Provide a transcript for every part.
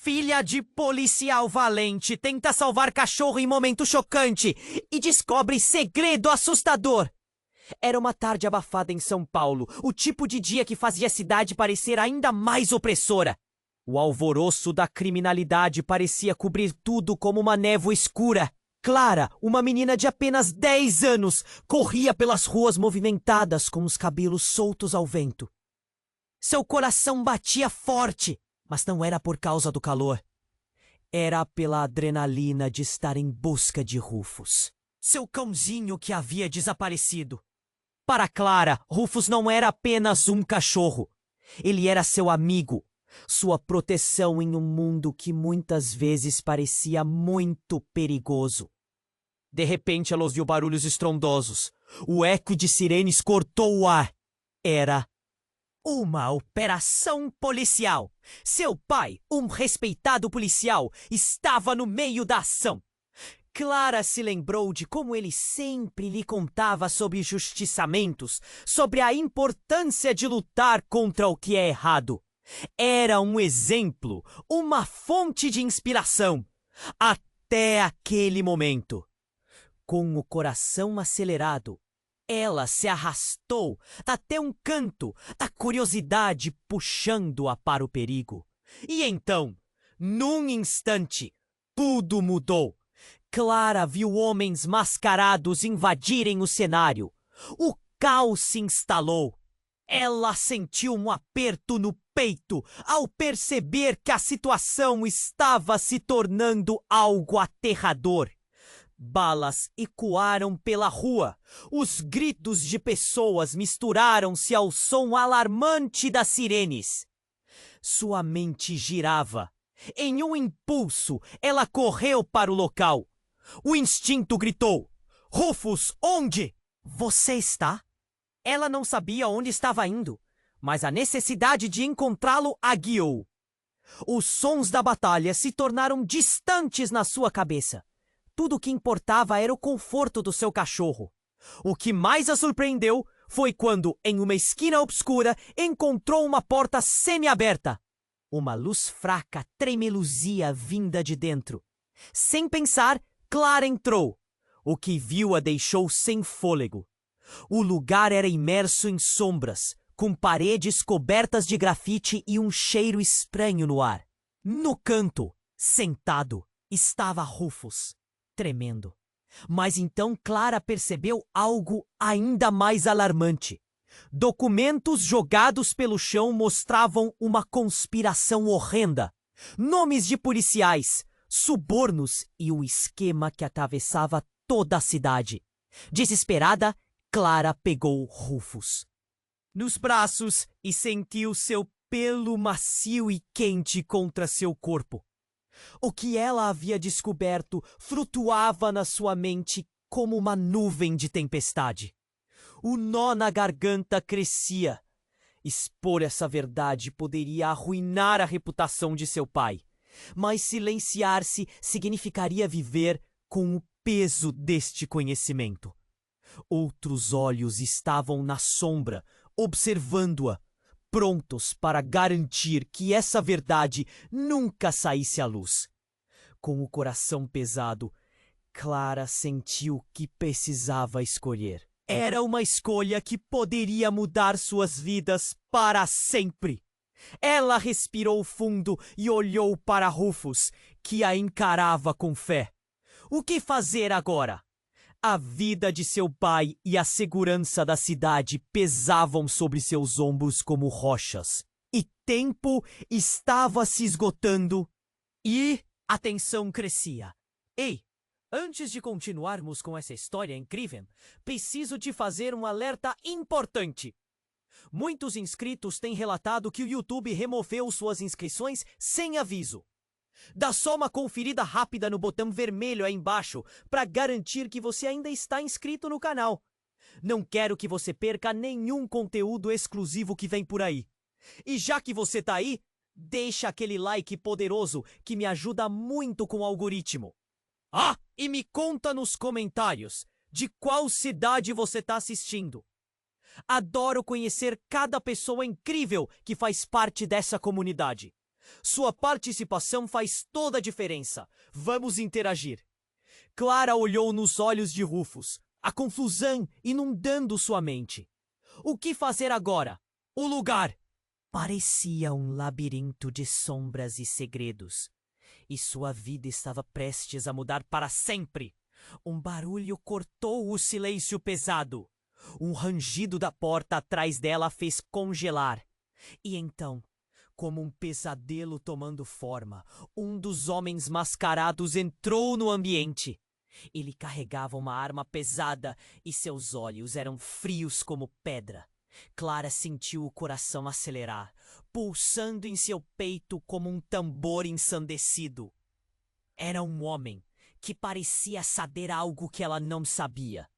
Filha de policial valente tenta salvar cachorro em momento chocante e descobre segredo assustador. Era uma tarde abafada em São Paulo, o tipo de dia que fazia a cidade parecer ainda mais opressora. O alvoroço da criminalidade parecia cobrir tudo como uma névoa escura. Clara, uma menina de apenas 10 anos, corria pelas ruas movimentadas com os cabelos soltos ao vento. Seu coração batia forte, mas não era por causa do calor. Era pela adrenalina de estar em busca de Rufus, seu cãozinho que havia desaparecido. Para Clara, Rufus não era apenas um cachorro. Ele era seu amigo, sua proteção em um mundo que muitas vezes parecia muito perigoso. De repente ela ouviu barulhos estrondosos. O eco de sirenes cortou o ar. Era uma operação policial. Seu pai, um respeitado policial, estava no meio da ação. Clara se lembrou de como ele sempre lhe contava sobre justiçamentos, sobre a importância de lutar contra o que é errado. Era um exemplo, uma fonte de inspiração, até aquele momento. Com o coração acelerado, ela se arrastou até um canto, da curiosidade puxando-a para o perigo. E então, num instante, tudo mudou. Clara viu homens mascarados invadirem o cenário. O caos se instalou. Ela sentiu um aperto no peito ao perceber que a situação estava se tornando algo aterrador. Balas ecoaram pela rua. Os gritos de pessoas misturaram-se ao som alarmante das sirenes. Sua mente girava. Em um impulso, ela correu para o local. O instinto gritou: "Rufus, onde você está?" Ela não sabia onde estava indo, mas a necessidade de encontrá-lo a guiou. Os sons da batalha se tornaram distantes na sua cabeça. Tudo o que importava era o conforto do seu cachorro. O que mais a surpreendeu foi quando, em uma esquina obscura, encontrou uma porta semi-aberta. Uma luz fraca tremeluzia vinda de dentro. Sem pensar, Clara entrou. O que viu a deixou sem fôlego. O lugar era imerso em sombras, com paredes cobertas de grafite e um cheiro estranho no ar. No canto, sentado, estava Rufus, tremendo. Mas então Clara percebeu algo ainda mais alarmante. Documentos jogados pelo chão mostravam uma conspiração horrenda. Nomes de policiais, subornos e o esquema que atravessava toda a cidade. Desesperada, Clara pegou Rufus nos braços e sentiu seu pelo macio e quente contra seu corpo. O que ela havia descoberto flutuava na sua mente como uma nuvem de tempestade. O nó na garganta crescia. Expor essa verdade poderia arruinar a reputação de seu pai, mas silenciar-se significaria viver com o peso deste conhecimento. Outros olhos estavam na sombra, observando-a, prontos para garantir que essa verdade nunca saísse à luz. Com o coração pesado, Clara sentiu que precisava escolher. Era uma escolha que poderia mudar suas vidas para sempre. Ela respirou fundo e olhou para Rufus, que a encarava com fé. O que fazer agora? A vida de seu pai e a segurança da cidade pesavam sobre seus ombros como rochas. E tempo estava se esgotando e a tensão crescia. Ei, antes de continuarmos com essa história incrível, preciso te fazer um alerta importante. Muitos inscritos têm relatado que o YouTube removeu suas inscrições sem aviso. Dá só uma conferida rápida no botão vermelho aí embaixo para garantir que você ainda está inscrito no canal. Não quero que você perca nenhum conteúdo exclusivo que vem por aí. E já que você tá aí, deixa aquele like poderoso que me ajuda muito com o algoritmo. Ah, e me conta nos comentários de qual cidade você tá assistindo. Adoro conhecer cada pessoa incrível que faz parte dessa comunidade. Sua participação faz toda a diferença. Vamos interagir. Clara olhou nos olhos de Rufus, a confusão inundando sua mente. O que fazer agora? O lugar parecia um labirinto de sombras e segredos. E sua vida estava prestes a mudar para sempre. Um barulho cortou o silêncio pesado. Um rangido da porta atrás dela a fez congelar. E então, como um pesadelo tomando forma, um dos homens mascarados entrou no ambiente. Ele carregava uma arma pesada e seus olhos eram frios como pedra. Clara sentiu o coração acelerar, pulsando em seu peito como um tambor ensandecido. Era um homem que parecia saber algo que ela não sabia.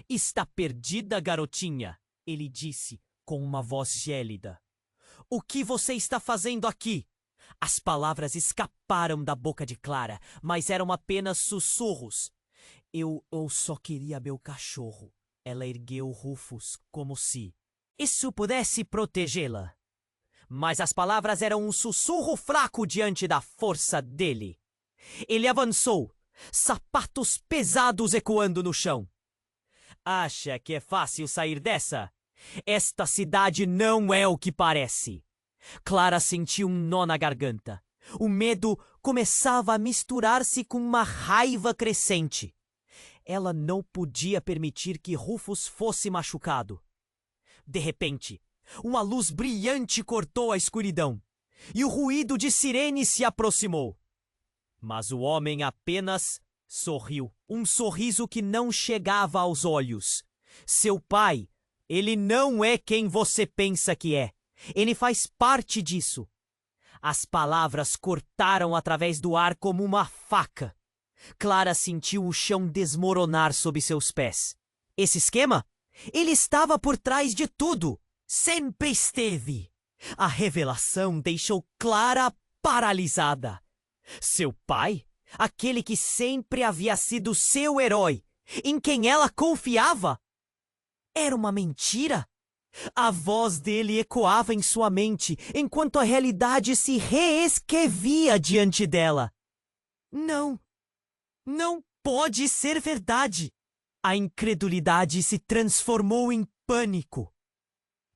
Está perdida, garotinha, ele disse com uma voz gélida. O que você está fazendo aqui? As palavras escaparam da boca de Clara, mas eram apenas sussurros. Eu só queria meu cachorro. Ela ergueu Rufus como se isso pudesse protegê-la. Mas as palavras eram um sussurro fraco diante da força dele. Ele avançou, sapatos pesados ecoando no chão. Acha que é fácil sair dessa? Esta cidade não é o que parece. Clara sentiu um nó na garganta. O medo começava a misturar-se com uma raiva crescente. Ela não podia permitir que Rufus fosse machucado. De repente, uma luz brilhante cortou a escuridão, e o ruído de sirene se aproximou. Mas o homem apenas sorriu, um sorriso que não chegava aos olhos. Seu pai, ele não é quem você pensa que é. Ele faz parte disso. As palavras cortaram através do ar como uma faca. Clara sentiu o chão desmoronar sob seus pés. Esse esquema? Ele estava por trás de tudo. Sempre esteve. A revelação deixou Clara paralisada. Seu pai? Aquele que sempre havia sido seu herói, em quem ela confiava? Era uma mentira? A voz dele ecoava em sua mente, enquanto a realidade se reescrevia diante dela. Não. Não pode ser verdade. A incredulidade se transformou em pânico.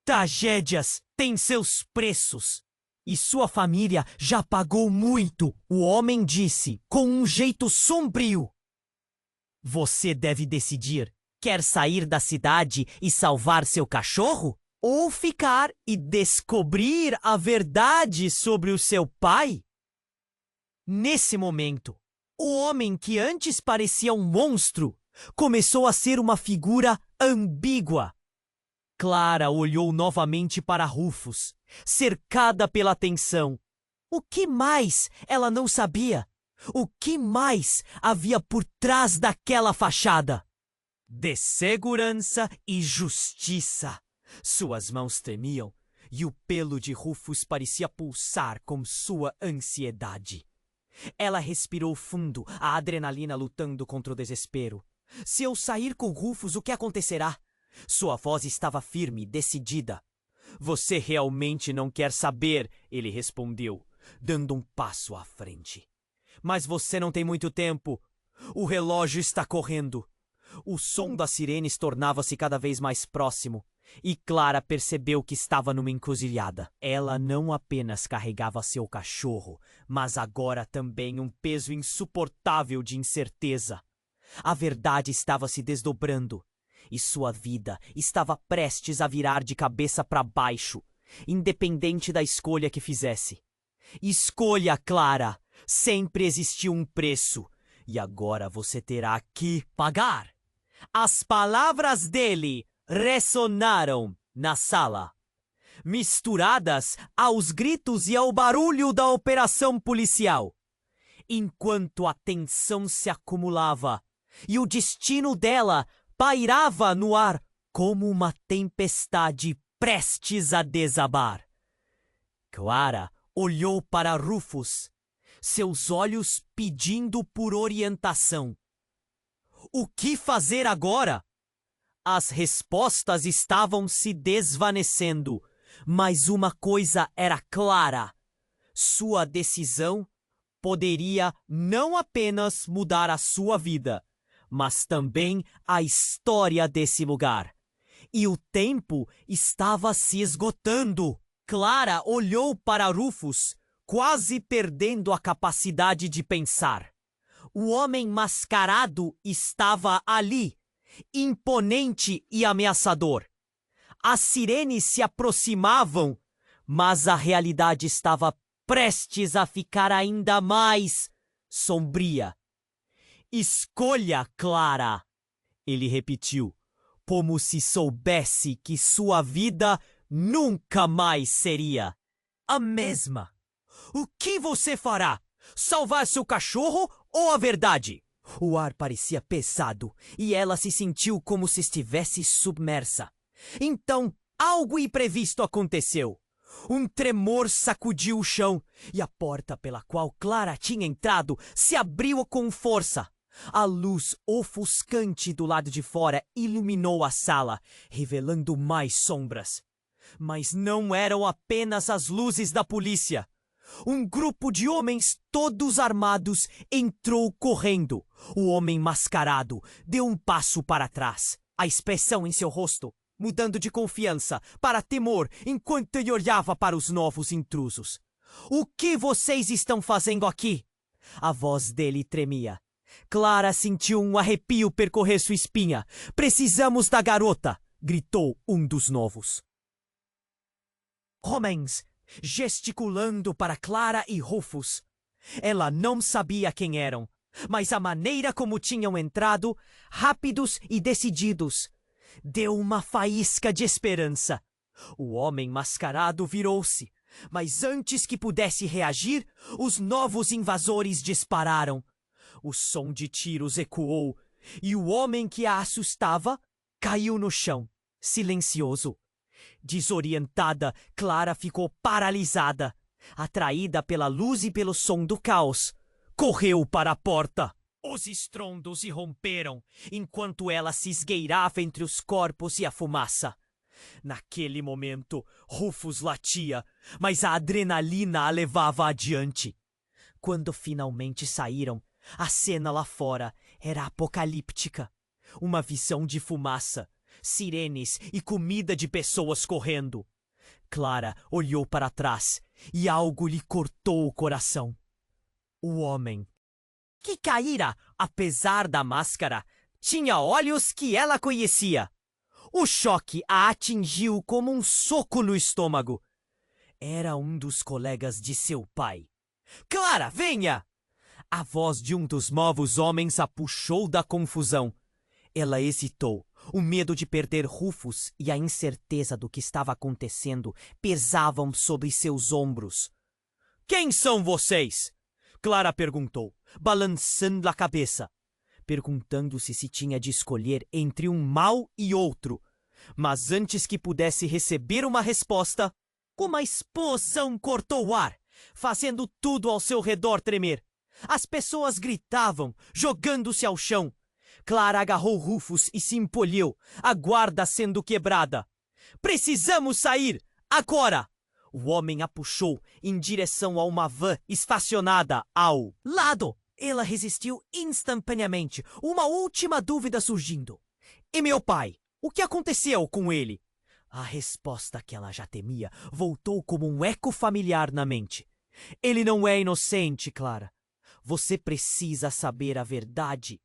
Tragédias têm seus preços. E sua família já pagou muito, o homem disse, com um jeito sombrio. Você deve decidir. Quer sair da cidade e salvar seu cachorro? Ou ficar e descobrir a verdade sobre o seu pai? Nesse momento, o homem que antes parecia um monstro começou a ser uma figura ambígua. Clara olhou novamente para Rufus, cercada pela tensão. O que mais ela não sabia? O que mais havia por trás daquela fachada? De segurança e justiça. Suas mãos tremiam e o pelo de Rufus parecia pulsar com sua ansiedade. Ela respirou fundo, a adrenalina lutando contra o desespero. Se eu sair com Rufus, o que acontecerá? Sua voz estava firme, decidida. Você realmente não quer saber, ele respondeu, dando um passo à frente. Mas você não tem muito tempo. O relógio está correndo. O som das sirenes tornava-se cada vez mais próximo, e Clara percebeu que estava numa encruzilhada. Ela não apenas carregava seu cachorro, mas agora também um peso insuportável de incerteza. A verdade estava se desdobrando, e sua vida estava prestes a virar de cabeça para baixo, independente da escolha que fizesse. Escolha, Clara! Sempre existiu um preço, e agora você terá que pagar. As palavras dele ressonaram na sala, misturadas aos gritos e ao barulho da operação policial. Enquanto a tensão se acumulava e o destino dela pairava no ar como uma tempestade prestes a desabar. Clara olhou para Rufus, seus olhos pedindo por orientação. O que fazer agora? As respostas estavam se desvanecendo, mas uma coisa era clara. Sua decisão poderia não apenas mudar a sua vida, mas também a história desse lugar. E o tempo estava se esgotando. Clara olhou para Rufus, quase perdendo a capacidade de pensar. O homem mascarado estava ali, imponente e ameaçador. As sirenes se aproximavam, mas a realidade estava prestes a ficar ainda mais sombria. Escolha, Clara, ele repetiu, como se soubesse que sua vida nunca mais seria a mesma. O que você fará? Salvar seu cachorro ou a verdade? O ar parecia pesado e ela se sentiu como se estivesse submersa. Então, algo imprevisto aconteceu. Um tremor sacudiu o chão e a porta pela qual Clara tinha entrado se abriu com força. A luz ofuscante do lado de fora iluminou a sala, revelando mais sombras. Mas não eram apenas as luzes da polícia. Um grupo de homens todos armados entrou correndo. O homem mascarado deu um passo para trás. A expressão em seu rosto mudando de confiança para temor enquanto ele olhava para os novos intrusos. O que vocês estão fazendo aqui? A voz dele tremia. Clara sentiu um arrepio percorrer sua espinha. Precisamos da garota! Gritou um dos novos. Homens gesticulando para Clara e Rufus. Ela não sabia quem eram, mas a maneira como tinham entrado, rápidos e decididos, deu uma faísca de esperança. O homem mascarado virou-se, mas antes que pudesse reagir, os novos invasores dispararam. O som de tiros ecoou e o homem que a assustava caiu no chão, silencioso. Desorientada, Clara ficou paralisada. Atraída pela luz e pelo som do caos, correu para a porta. Os estrondos irromperam, enquanto ela se esgueirava entre os corpos e a fumaça. Naquele momento, Rufus latia, mas a adrenalina a levava adiante. Quando finalmente saíram, a cena lá fora era apocalíptica. Uma visão de fumaça, sirenes e comida de pessoas correndo. Clara olhou para trás e algo lhe cortou o coração. O homem, que caíra, apesar da máscara, tinha olhos que ela conhecia. O choque a atingiu como um soco no estômago. Era um dos colegas de seu pai. Clara, venha! A voz de um dos novos homens a puxou da confusão. Ela hesitou. O medo de perder Rufus e a incerteza do que estava acontecendo pesavam sobre seus ombros. Quem são vocês? Clara perguntou, balançando a cabeça, perguntando-se se tinha de escolher entre um mal e outro. Mas antes que pudesse receber uma resposta, uma explosão cortou o ar, fazendo tudo ao seu redor tremer. As pessoas gritavam, jogando-se ao chão. Clara agarrou Rufus e se empolheu, a guarda sendo quebrada. Precisamos sair! Agora! O homem a puxou em direção a uma van estacionada ao lado. Ela resistiu instantaneamente, uma última dúvida surgindo. E meu pai? O que aconteceu com ele? A resposta que ela já temia voltou como um eco familiar na mente. Ele não é inocente, Clara. Você precisa saber a verdade.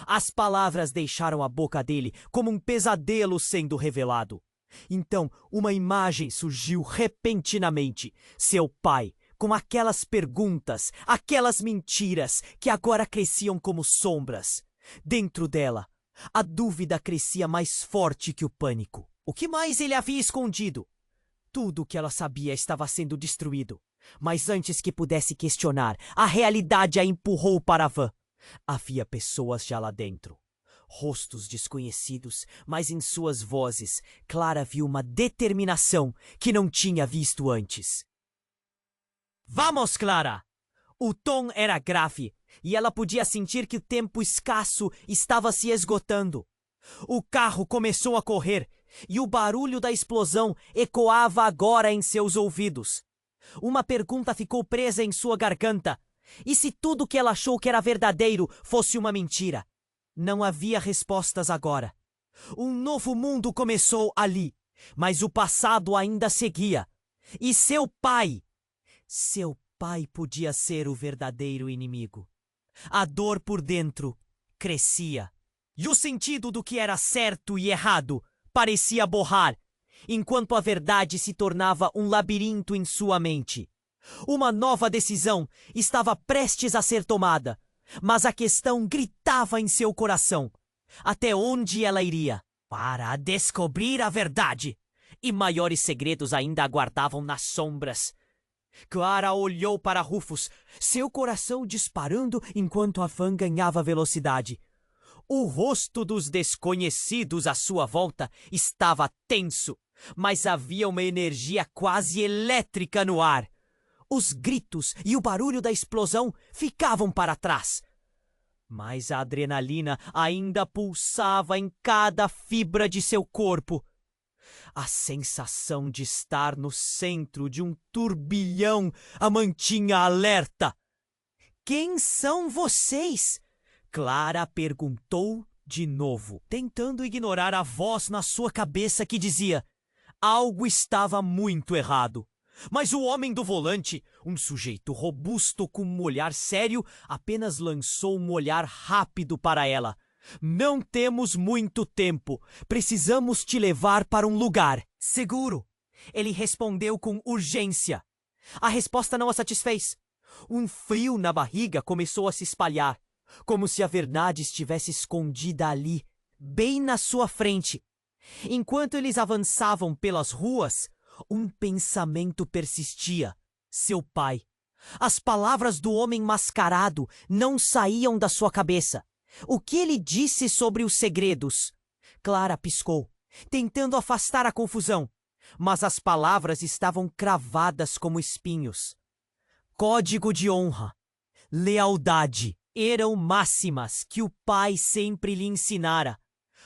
As palavras deixaram a boca dele como um pesadelo sendo revelado. Então, uma imagem surgiu repentinamente. Seu pai, com aquelas perguntas, aquelas mentiras que agora cresciam como sombras. Dentro dela, a dúvida crescia mais forte que o pânico. O que mais ele havia escondido? Tudo o que ela sabia estava sendo destruído. Mas antes que pudesse questionar, a realidade a empurrou para a van. Havia pessoas já lá dentro. Rostos desconhecidos, mas em suas vozes, Clara viu uma determinação que não tinha visto antes. Vamos, Clara! O tom era grave, e ela podia sentir que o tempo escasso estava se esgotando. O carro começou a correr, e o barulho da explosão ecoava agora em seus ouvidos. Uma pergunta ficou presa em sua garganta. E se tudo que ela achou que era verdadeiro fosse uma mentira? Não havia respostas agora. Um novo mundo começou ali, mas o passado ainda seguia. E seu pai podia ser o verdadeiro inimigo. A dor por dentro crescia. E o sentido do que era certo e errado parecia borrar, enquanto a verdade se tornava um labirinto em sua mente. Uma nova decisão estava prestes a ser tomada, mas a questão gritava em seu coração. Até onde ela iria? Para descobrir a verdade. E maiores segredos ainda aguardavam nas sombras. Clara olhou para Rufus, seu coração disparando enquanto a van ganhava velocidade. O rosto dos desconhecidos à sua volta estava tenso, mas havia uma energia quase elétrica no ar. Os gritos e o barulho da explosão ficavam para trás. Mas a adrenalina ainda pulsava em cada fibra de seu corpo. A sensação de estar no centro de um turbilhão a mantinha alerta. Quem são vocês? Clara perguntou de novo, tentando ignorar a voz na sua cabeça que dizia: algo estava muito errado. Mas o homem do volante, um sujeito robusto com um olhar sério, apenas lançou um olhar rápido para ela. Não temos muito tempo. Precisamos te levar para um lugar seguro. Ele respondeu com urgência. A resposta não a satisfez. Um frio na barriga começou a se espalhar, como se a verdade estivesse escondida ali, bem na sua frente. Enquanto eles avançavam pelas ruas, um pensamento persistia. Seu pai. As palavras do homem mascarado não saíam da sua cabeça. O que ele disse sobre os segredos? Clara piscou, tentando afastar a confusão, mas as palavras estavam cravadas como espinhos. Código de honra, lealdade, eram máximas que o pai sempre lhe ensinara.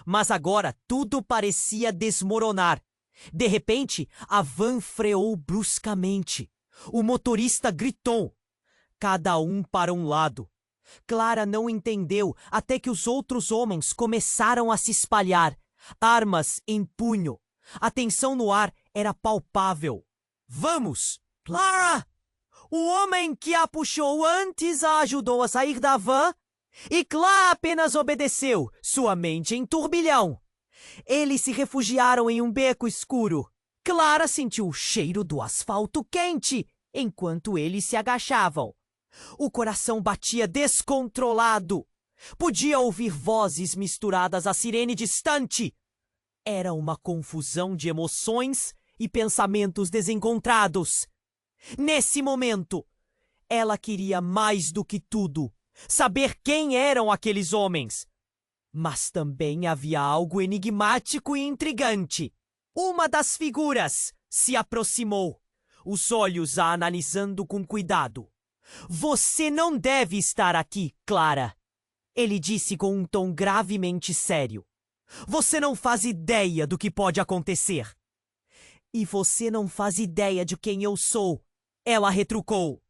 Mas agora tudo parecia desmoronar. De repente, a van freou bruscamente. O motorista gritou. Cada um para um lado. Clara não entendeu até que os outros homens começaram a se espalhar, armas em punho. A tensão no ar era palpável. Vamos! Clara! O homem que a puxou antes a ajudou a sair da van e Clara apenas obedeceu, sua mente em turbilhão. Eles se refugiaram em um beco escuro. Clara sentiu o cheiro do asfalto quente enquanto eles se agachavam. O coração batia descontrolado. Podia ouvir vozes misturadas à sirene distante. Era uma confusão de emoções e pensamentos desencontrados. Nesse momento, ela queria mais do que tudo saber quem eram aqueles homens. Mas também havia algo enigmático e intrigante. Uma das figuras se aproximou, os olhos a analisando com cuidado. Você não deve estar aqui, Clara, ele disse com um tom gravemente sério. Você não faz ideia do que pode acontecer. E você não faz ideia de quem eu sou, ela retrucou.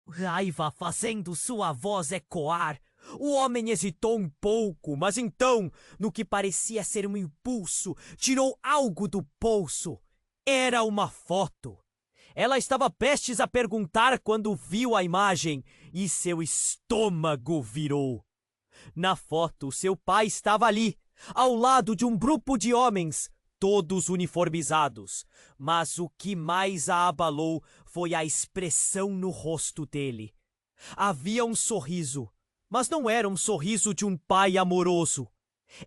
Raiva fazendo sua voz ecoar. O homem hesitou um pouco, mas então, no que parecia ser um impulso, tirou algo do bolso. Era uma foto. Ela estava prestes a perguntar quando viu a imagem e seu estômago virou. Na foto, seu pai estava ali, ao lado de um grupo de homens, todos uniformizados. Mas o que mais a abalou foi a expressão no rosto dele. Havia um sorriso, mas não era um sorriso de um pai amoroso.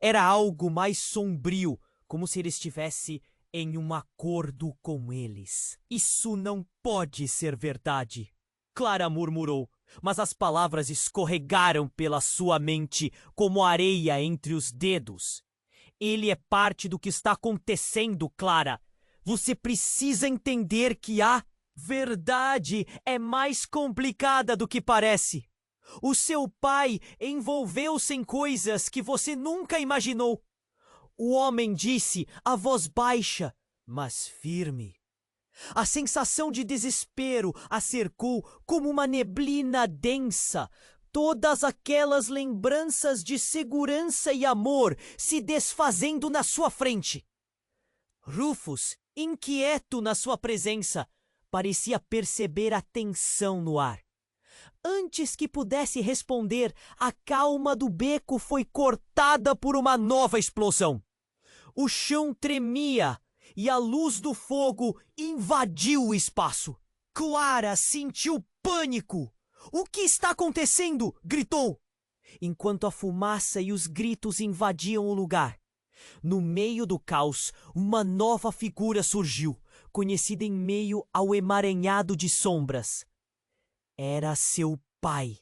Era algo mais sombrio, como se ele estivesse em um acordo com eles. Isso não pode ser verdade, Clara murmurou, mas as palavras escorregaram pela sua mente como areia entre os dedos. Ele é parte do que está acontecendo, Clara. Você precisa entender que a verdade é mais complicada do que parece. O seu pai envolveu-se em coisas que você nunca imaginou. O homem disse, a voz baixa, mas firme. A sensação de desespero a cercou como uma neblina densa. Todas aquelas lembranças de segurança e amor se desfazendo na sua frente. Rufus, inquieto na sua presença, parecia perceber a tensão no ar. Antes que pudesse responder, a calma do beco foi cortada por uma nova explosão. O chão tremia e a luz do fogo invadiu o espaço. Clara sentiu pânico. "O que está acontecendo?" gritou, enquanto a fumaça e os gritos invadiam o lugar. No meio do caos, uma nova figura surgiu, conhecida em meio ao emaranhado de sombras. Era seu pai.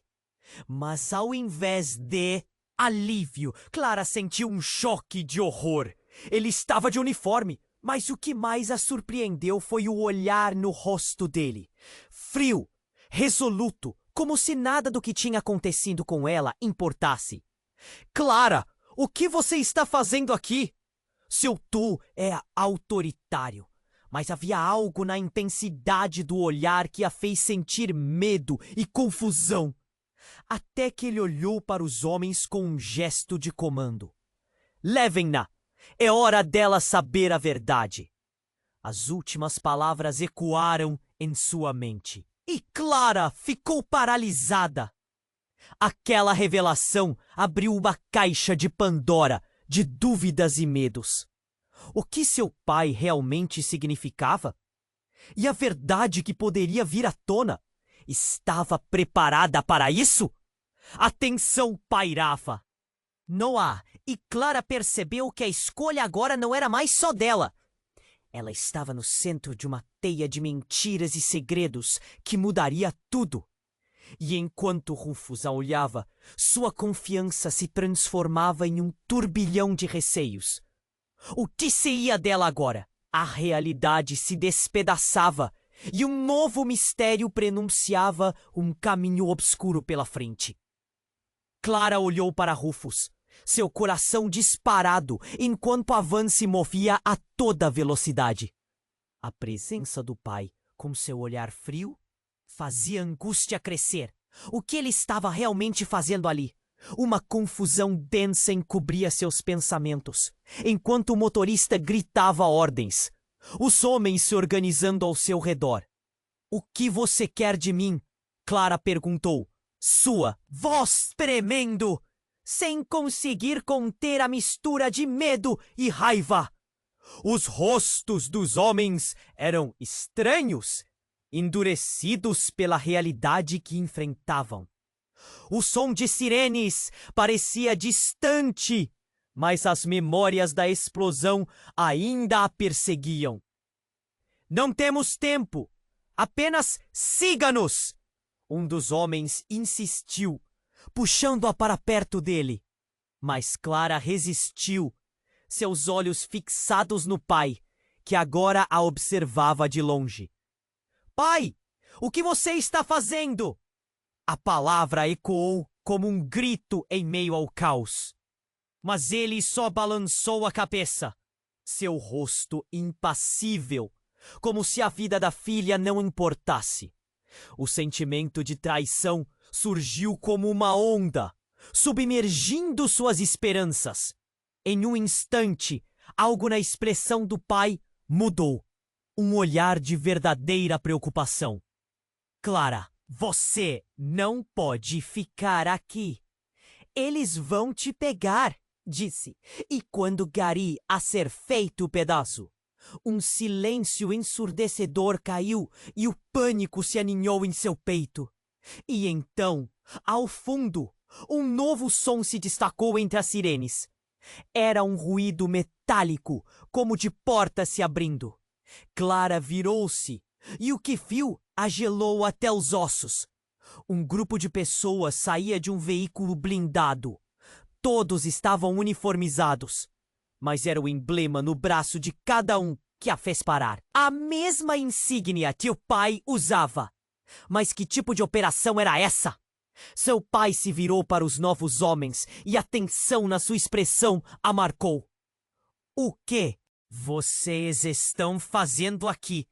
Mas ao invés de alívio, Clara sentiu um choque de horror. Ele estava de uniforme, mas o que mais a surpreendeu foi o olhar no rosto dele. Frio, resoluto, como se nada do que tinha acontecido com ela importasse. "Clara, o que você está fazendo aqui?" Seu tom é autoritário, mas havia algo na intensidade do olhar que a fez sentir medo e confusão. Até que ele olhou para os homens com um gesto de comando. "Levem-na! É hora dela saber a verdade." As últimas palavras ecoaram em sua mente. E Clara ficou paralisada. Aquela revelação abriu uma caixa de Pandora de dúvidas e medos. O que seu pai realmente significava? E a verdade que poderia vir à tona? Estava preparada para isso? A tensão pairava. Noah, e Clara percebeu que a escolha agora não era mais só dela. Ela estava no centro de uma teia de mentiras e segredos que mudaria tudo. E enquanto Rufus a olhava, sua confiança se transformava em um turbilhão de receios. O que seria dela agora? A realidade se despedaçava e um novo mistério prenunciava um caminho obscuro pela frente. Clara olhou para Rufus, seu coração disparado enquanto a van se movia a toda velocidade. A presença do pai, com seu olhar frio, fazia a angústia crescer. O que ele estava realmente fazendo ali? Uma confusão densa encobria seus pensamentos, enquanto o motorista gritava ordens. Os homens se organizando ao seu redor. "O que você quer de mim?" Clara perguntou, sua voz tremendo, sem conseguir conter a mistura de medo e raiva. Os rostos dos homens eram estranhos, endurecidos pela realidade que enfrentavam. O som de sirenes parecia distante, mas as memórias da explosão ainda a perseguiam. "Não temos tempo! Apenas siga-nos!" Um dos homens insistiu, puxando-a para perto dele. Mas Clara resistiu, seus olhos fixados no pai, que agora a observava de longe. "Pai, o que você está fazendo?" A palavra ecoou como um grito em meio ao caos. Mas ele só balançou a cabeça, seu rosto impassível, como se a vida da filha não importasse. O sentimento de traição surgiu como uma onda, submergindo suas esperanças. Em um instante, algo na expressão do pai mudou. Um olhar de verdadeira preocupação. "Clara, você não pode ficar aqui. Eles vão te pegar", disse. E quando Gary a ser feito pedaço, um silêncio ensurdecedor caiu e o pânico se aninhou em seu peito. E então, ao fundo, um novo som se destacou entre as sirenes. Era um ruído metálico, como de portas se abrindo. Clara virou-se e o que viu a gelou até os ossos. Um grupo de pessoas saía de um veículo blindado. Todos estavam uniformizados, mas era o emblema no braço de cada um que a fez parar. A mesma insígnia que o pai usava. Mas que tipo de operação era essa? Seu pai se virou para os novos homens e a tensão na sua expressão a marcou. "O que vocês estão fazendo aqui?"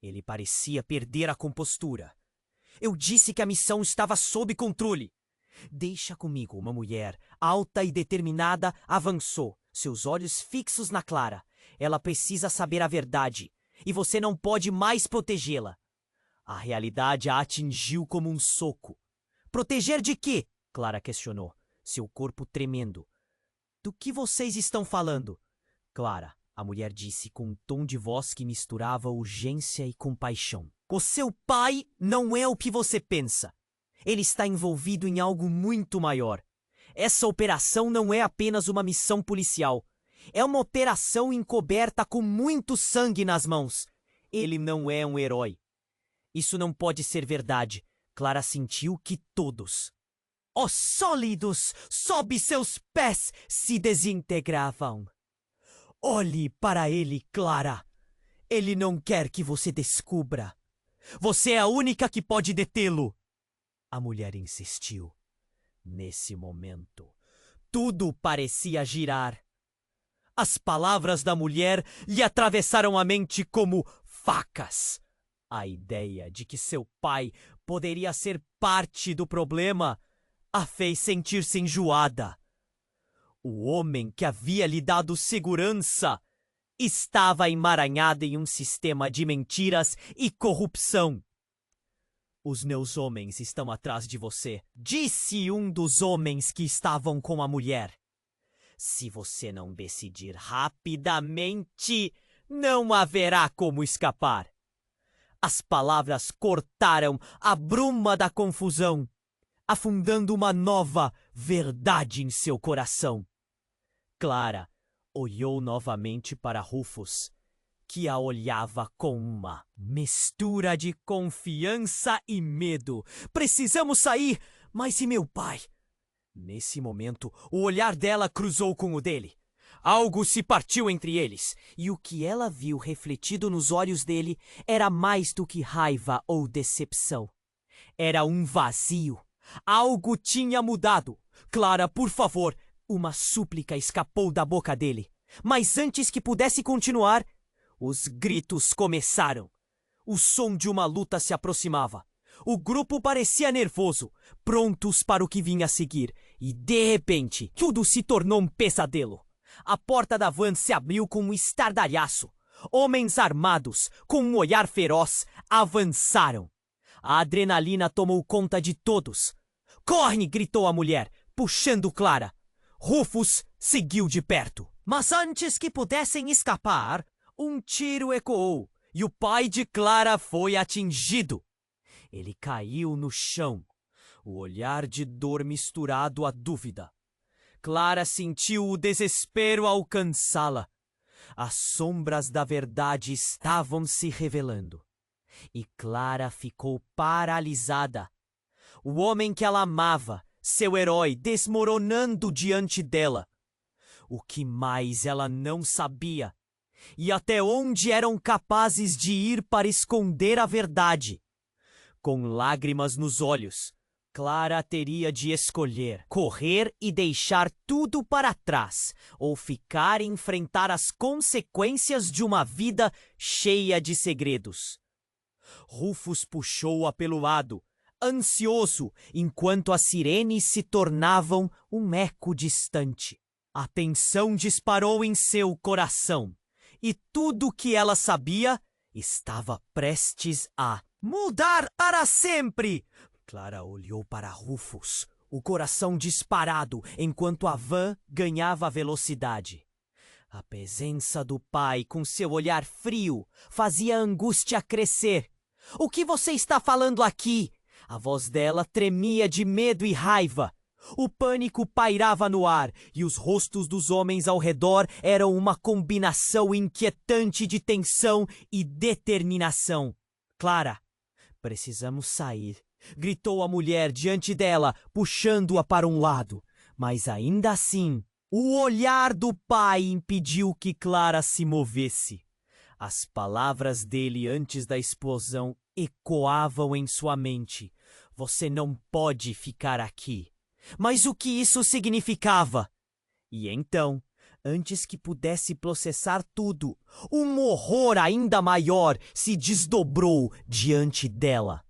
Ele parecia perder a compostura. Eu disse que a missão estava sob controle. Deixa comigo, uma mulher, alta e determinada, avançou, seus olhos fixos na Clara. Ela precisa saber a verdade, e você não pode mais protegê-la. A realidade a atingiu como um soco. Proteger de quê? Clara questionou, seu corpo tremendo. Do que vocês estão falando? Clara, a mulher disse com um tom de voz que misturava urgência e compaixão. O seu pai não é o que você pensa. Ele está envolvido em algo muito maior. Essa operação não é apenas uma missão policial. É uma operação encoberta com muito sangue nas mãos. Ele não é um herói. Isso não pode ser verdade. Clara sentiu que todos, os sólidos sob seus pés, se desintegravam. Olhe para ele, Clara. Ele não quer que você descubra. Você é a única que pode detê-lo. A mulher insistiu. Nesse momento, tudo parecia girar. As palavras da mulher lhe atravessaram a mente como facas. A ideia de que seu pai poderia ser parte do problema a fez sentir-se enjoada. O homem que havia lhe dado segurança estava emaranhado em um sistema de mentiras e corrupção. Os meus homens estão atrás de você, disse um dos homens que estavam com a mulher. Se você não decidir rapidamente, não haverá como escapar. As palavras cortaram a bruma da confusão, afundando uma nova verdade em seu coração. Clara olhou novamente para Rufus, que a olhava com uma mistura de confiança e medo. Precisamos sair, mas e meu pai? Nesse momento, o olhar dela cruzou com o dele. Algo se partiu entre eles, e o que ela viu refletido nos olhos dele era mais do que raiva ou decepção. Era um vazio. Algo tinha mudado. Clara, por favor. Uma súplica escapou da boca dele. Mas antes que pudesse continuar, os gritos começaram. O som de uma luta se aproximava. O grupo parecia nervoso, prontos para o que vinha a seguir. E, de repente, tudo se tornou um pesadelo. A porta da van se abriu com um estardalhaço. Homens armados, com um olhar feroz, avançaram. A adrenalina tomou conta de todos. "Corre!" gritou a mulher, puxando Clara. Rufus seguiu de perto. Mas antes que pudessem escapar, um tiro ecoou e o pai de Clara foi atingido. Ele caiu no chão, o olhar de dor misturado à dúvida. Clara sentiu o desespero alcançá-la. As sombras da verdade estavam se revelando. E Clara ficou paralisada. O homem que ela amava, seu herói, desmoronando diante dela. O que mais ela não sabia? E até onde eram capazes de ir para esconder a verdade? Com lágrimas nos olhos, Clara teria de escolher correr e deixar tudo para trás, ou ficar e enfrentar as consequências de uma vida cheia de segredos. Rufus puxou-a pelo lado, ansioso, enquanto as sirenes se tornavam um eco distante. A tensão disparou em seu coração, e tudo o que ela sabia estava prestes a mudar para sempre. Clara olhou para Rufus, o coração disparado, enquanto a van ganhava velocidade. A presença do pai, com seu olhar frio, fazia a angústia crescer. "O que você está falando aqui?" A voz dela tremia de medo e raiva. O pânico pairava no ar, e os rostos dos homens ao redor eram uma combinação inquietante de tensão e determinação. "Clara, precisamos sair", gritou a mulher diante dela, puxando-a para um lado. Mas ainda assim, o olhar do pai impediu que Clara se movesse. As palavras dele antes da explosão ecoavam em sua mente. "Você não pode ficar aqui." Mas o que isso significava? E então, Antes que pudesse processar tudo, um horror ainda maior se desdobrou diante dela.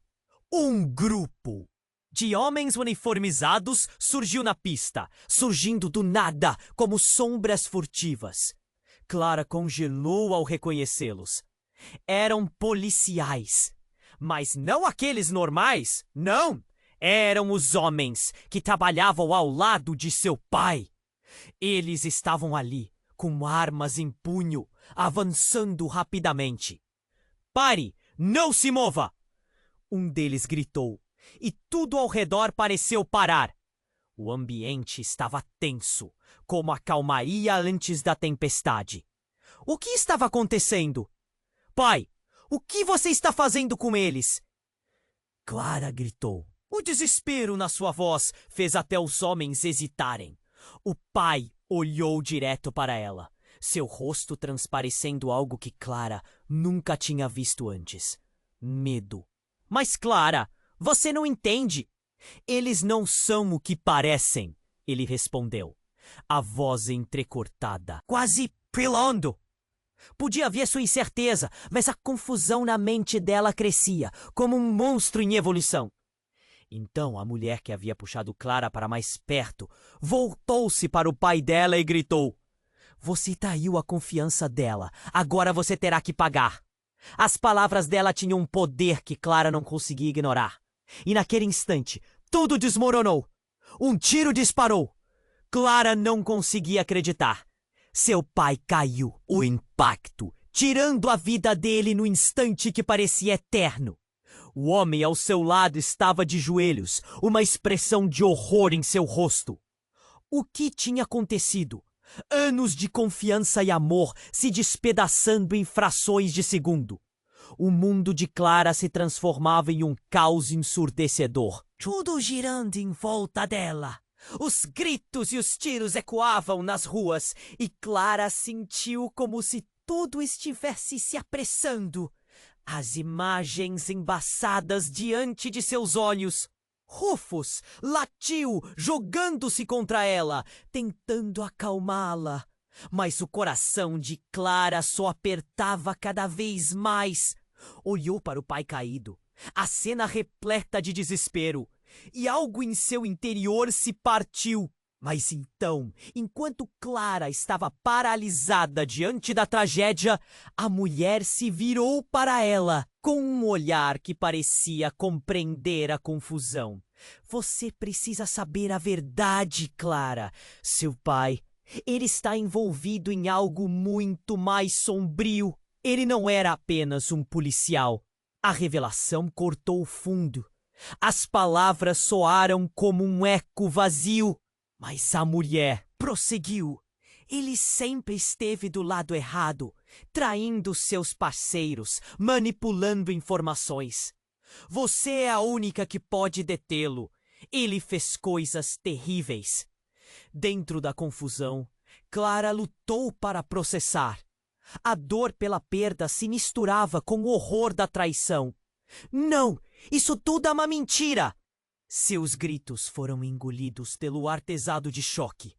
Um grupo de homens uniformizados surgiu na pista, surgindo do nada como sombras furtivas. Clara congelou ao reconhecê-los. Eram policiais. Mas não aqueles normais, não! Eram os homens que trabalhavam ao lado de seu pai. Eles estavam ali, com armas em punho, avançando rapidamente. "Pare! Não se mova!" Um deles gritou, e tudo ao redor pareceu parar. O ambiente estava tenso, como a calmaria antes da tempestade. O que estava acontecendo? "Pai, o que você está fazendo com eles?" Clara gritou. O desespero na sua voz fez até os homens hesitarem. O pai olhou direto para ela, seu rosto transparecendo algo que Clara nunca tinha visto antes. Medo. "Mas Clara, você não entende. Eles não são o que parecem", ele respondeu, a voz entrecortada, quase prilando. Podia ver sua incerteza, mas a confusão na mente dela crescia, como um monstro em evolução. Então a mulher que havia puxado Clara para mais perto voltou-se para o pai dela e gritou: "Você traiu a confiança dela. Agora você terá que pagar." As palavras dela tinham um poder que Clara não conseguia ignorar. E naquele instante, tudo desmoronou. Um tiro disparou. Clara não conseguia acreditar. Seu pai caiu. O impacto, tirando a vida dele no instante que parecia eterno. O homem ao seu lado estava de joelhos, uma expressão de horror em seu rosto. O que tinha acontecido? Anos de confiança e amor se despedaçando em frações de segundo. O mundo de Clara se transformava em um caos ensurdecedor. Tudo girando em volta dela. Os gritos e os tiros ecoavam nas ruas e Clara sentiu como se tudo estivesse se apressando. As imagens embaçadas diante de seus olhos. Rufus latiu, jogando-se contra ela, tentando acalmá-la. Mas o coração de Clara só apertava cada vez mais. Olhou para o pai caído, a cena repleta de desespero, e algo em seu interior se partiu. Mas então, enquanto Clara estava paralisada diante da tragédia, a mulher se virou para ela com um olhar que parecia compreender a confusão. "Você precisa saber a verdade, Clara. Seu pai, ele está envolvido em algo muito mais sombrio. Ele não era apenas um policial." A revelação cortou fundo. As palavras soaram como um eco vazio. Mas a mulher prosseguiu. "Ele sempre esteve do lado errado, traindo seus parceiros, manipulando informações. Você é a única que pode detê-lo. Ele fez coisas terríveis." Dentro da confusão, Clara lutou para processar. A dor pela perda se misturava com o horror da traição. "Não! Isso tudo é uma mentira!" Seus gritos foram engolidos pelo ar pesado de choque.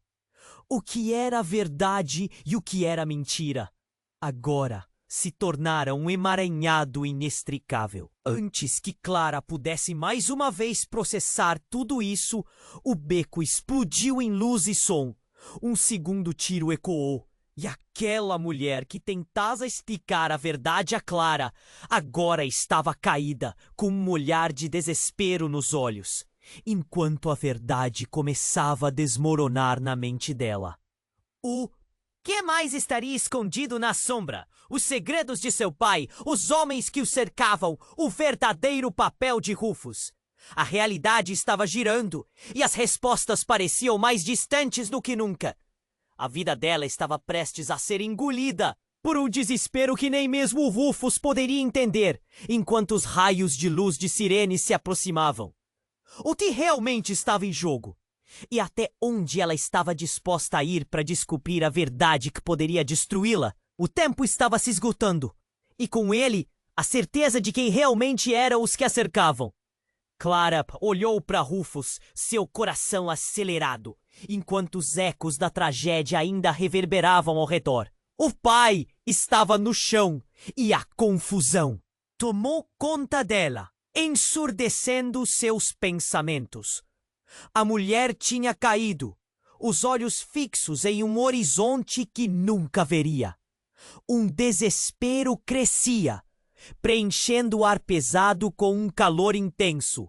O que era verdade e o que era mentira agora se tornaram um emaranhado inextricável. Antes que Clara pudesse mais uma vez processar tudo isso, o beco explodiu em luz e som. Um segundo tiro ecoou. E aquela mulher que tentava explicar a verdade a Clara agora estava caída, com um olhar de desespero nos olhos, enquanto a verdade começava a desmoronar na mente dela. O que mais estaria escondido na sombra? Os segredos de seu pai, os homens que o cercavam, o verdadeiro papel de Rufus. A realidade estava girando e as respostas pareciam mais distantes do que nunca. A vida dela estava prestes a ser engolida por um desespero que nem mesmo o Rufus poderia entender, enquanto os raios de luz de sirene se aproximavam. O que realmente estava em jogo? E até onde ela estava disposta a ir para descobrir a verdade que poderia destruí-la? O tempo estava se esgotando, e com ele, a certeza de quem realmente eram os que a cercavam. Clara olhou para Rufus, seu coração acelerado, enquanto os ecos da tragédia ainda reverberavam ao redor. O pai estava no chão e a confusão tomou conta dela, ensurdecendo seus pensamentos. A mulher tinha caído, os olhos fixos em um horizonte que nunca veria. Um desespero crescia, preenchendo o ar pesado com um calor intenso.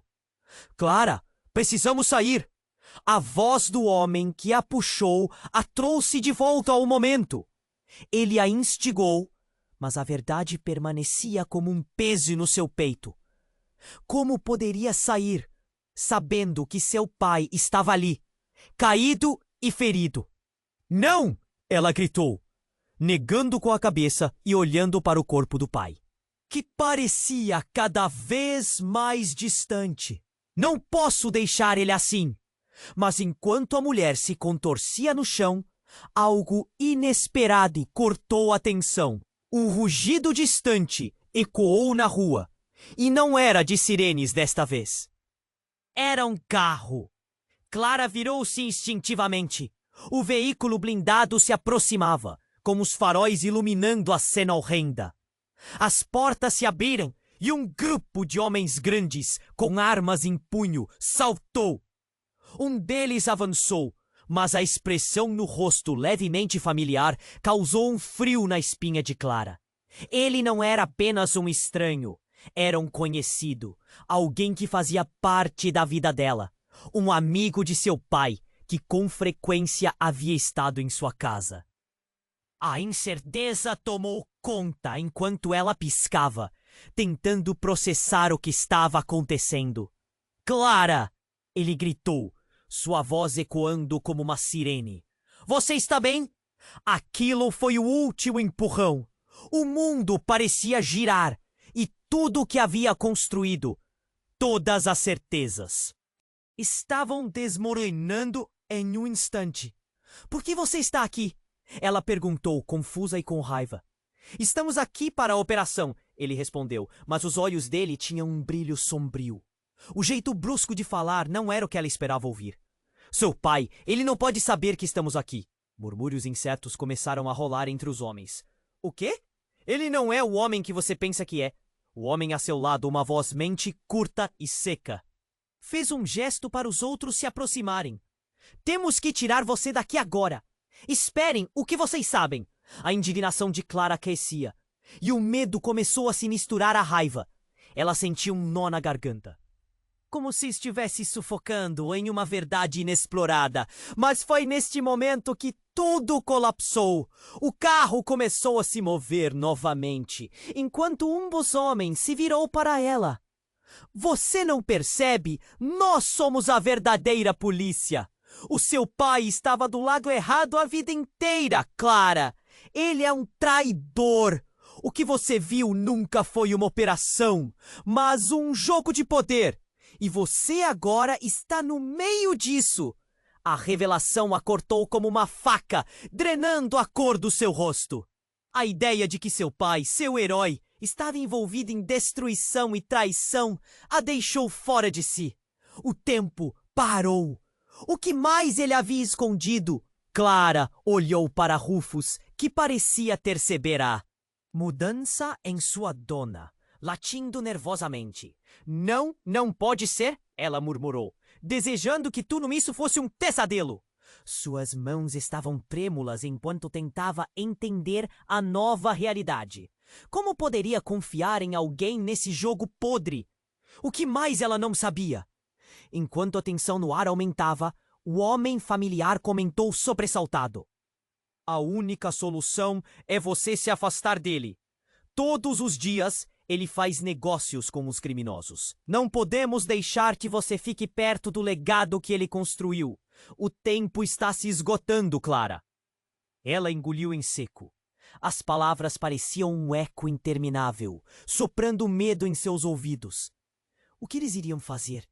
Clara, precisamos sair! A voz do homem que a puxou a trouxe de volta ao momento. Ele a instigou, mas a verdade permanecia como um peso no seu peito. Como poderia sair, sabendo que seu pai estava ali, caído e ferido? Não! Ela gritou, negando com a cabeça e olhando para o corpo do pai, que parecia cada vez mais distante. Não posso deixar ele assim! Mas enquanto a mulher se contorcia no chão, algo inesperado cortou a tensão. Um rugido distante ecoou na rua, e não era de sirenes desta vez. Era um carro. Clara virou-se instintivamente. O veículo blindado se aproximava, com os faróis iluminando a cena horrenda. As portas se abriram e um grupo de homens grandes, com armas em punho, saltou. Um deles avançou, mas a expressão no rosto levemente familiar causou um frio na espinha de Clara. Ele não era apenas um estranho, era um conhecido, alguém que fazia parte da vida dela, um amigo de seu pai, que com frequência havia estado em sua casa. A incerteza tomou conta enquanto ela piscava, tentando processar o que estava acontecendo. Clara! Ele gritou, sua voz ecoando como uma sirene. Você está bem? Aquilo foi o último empurrão. O mundo parecia girar, e tudo o que havia construído, todas as certezas, estavam desmoronando em um instante. Por que você está aqui? Ela perguntou, confusa e com raiva. Estamos aqui para a operação, ele respondeu, mas os olhos dele tinham um brilho sombrio. O jeito brusco de falar não era o que ela esperava ouvir. Seu pai, ele não pode saber que estamos aqui. Murmúrios incertos começaram a rolar entre os homens. O quê? Ele não é o homem que você pensa que é. O homem a seu lado, uma voz mente, curta e seca, fez um gesto para os outros se aproximarem. Temos que tirar você daqui agora. Esperem, o que vocês sabem? A indignação de Clara aquecia, e o medo começou a se misturar à raiva. Ela sentiu um nó na garganta, como se estivesse sufocando em uma verdade inexplorada. Mas foi neste momento que tudo colapsou. O carro começou a se mover novamente, enquanto um dos homens se virou para ela. Você não percebe? Nós somos a verdadeira polícia. O seu pai estava do lado errado a vida inteira, Clara. Ele é um traidor. O que você viu nunca foi uma operação, mas um jogo de poder. E você agora está no meio disso. A revelação a cortou como uma faca, drenando a cor do seu rosto. A ideia de que seu pai, seu herói, estava envolvido em destruição e traição a deixou fora de si. O tempo parou. O que mais ele havia escondido? Clara olhou para Rufus, que parecia perceber a mudança em sua dona, latindo nervosamente. Não, não pode ser, ela murmurou, desejando que tudo isso fosse um pesadelo. Suas mãos estavam trêmulas enquanto tentava entender a nova realidade. Como poderia confiar em alguém nesse jogo podre? O que mais ela não sabia? Enquanto a tensão no ar aumentava, o homem familiar comentou sobressaltado. A única solução é você se afastar dele. Todos os dias, ele faz negócios com os criminosos. Não podemos deixar que você fique perto do legado que ele construiu. O tempo está se esgotando, Clara. Ela engoliu em seco. As palavras pareciam um eco interminável, soprando medo em seus ouvidos. O que eles iriam fazer?